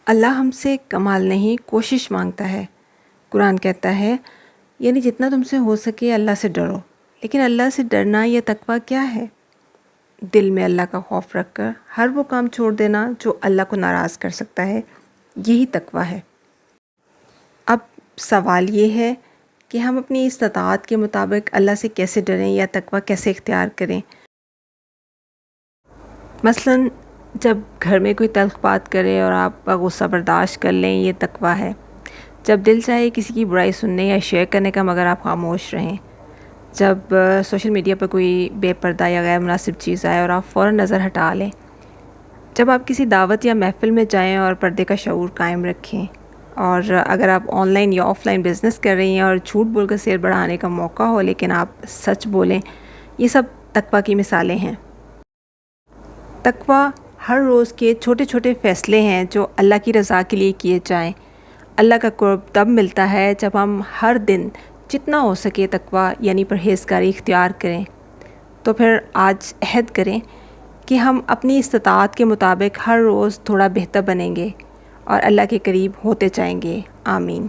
اللہ ہم سے کمال نہیں کوشش مانگتا ہے۔ قرآن کہتا ہے یعنی جتنا تم سے ہو سکے اللہ سے ڈرو۔ لیکن اللہ سے ڈرنا یا تقویٰ کیا ہے؟ دل میں اللہ کا خوف رکھ کر ہر وہ کام چھوڑ دینا جو اللہ کو ناراض کر سکتا ہے، یہی تقویٰ ہے۔ اب سوال یہ ہے کہ ہم اپنی استطاعت کے مطابق اللہ سے کیسے ڈریں یا تقویٰ کیسے اختیار کریں۔ مثلاً جب گھر میں کوئی تلخ بات کرے اور آپ غصہ برداشت کر لیں، یہ تقویٰ ہے۔ جب دل چاہے کسی کی برائی سننے یا شیئر کرنے کا مگر آپ خاموش رہیں۔ جب سوشل میڈیا پر کوئی بے پردہ یا غیر مناسب چیز آئے اور آپ فوراً نظر ہٹا لیں۔ جب آپ کسی دعوت یا محفل میں جائیں اور پردے کا شعور قائم رکھیں۔ اور اگر آپ آن لائن یا آف لائن بزنس کر رہی ہیں اور جھوٹ بول کر سیل بڑھانے کا موقع ہو لیکن آپ سچ بولیں، یہ سب تقویٰ کی مثالیں ہیں۔ تقویٰ ہر روز کے چھوٹے چھوٹے فیصلے ہیں جو اللہ کی رضا کے لیے کیے جائیں۔ اللہ کا قرب تب ملتا ہے جب ہم ہر دن جتنا ہو سکے تقویٰ یعنی پرہیزگاری اختیار کریں۔ تو پھر آج عہد کریں کہ ہم اپنی استطاعت کے مطابق ہر روز تھوڑا بہتر بنیں گے اور اللہ کے قریب ہوتے جائیں گے۔ آمین۔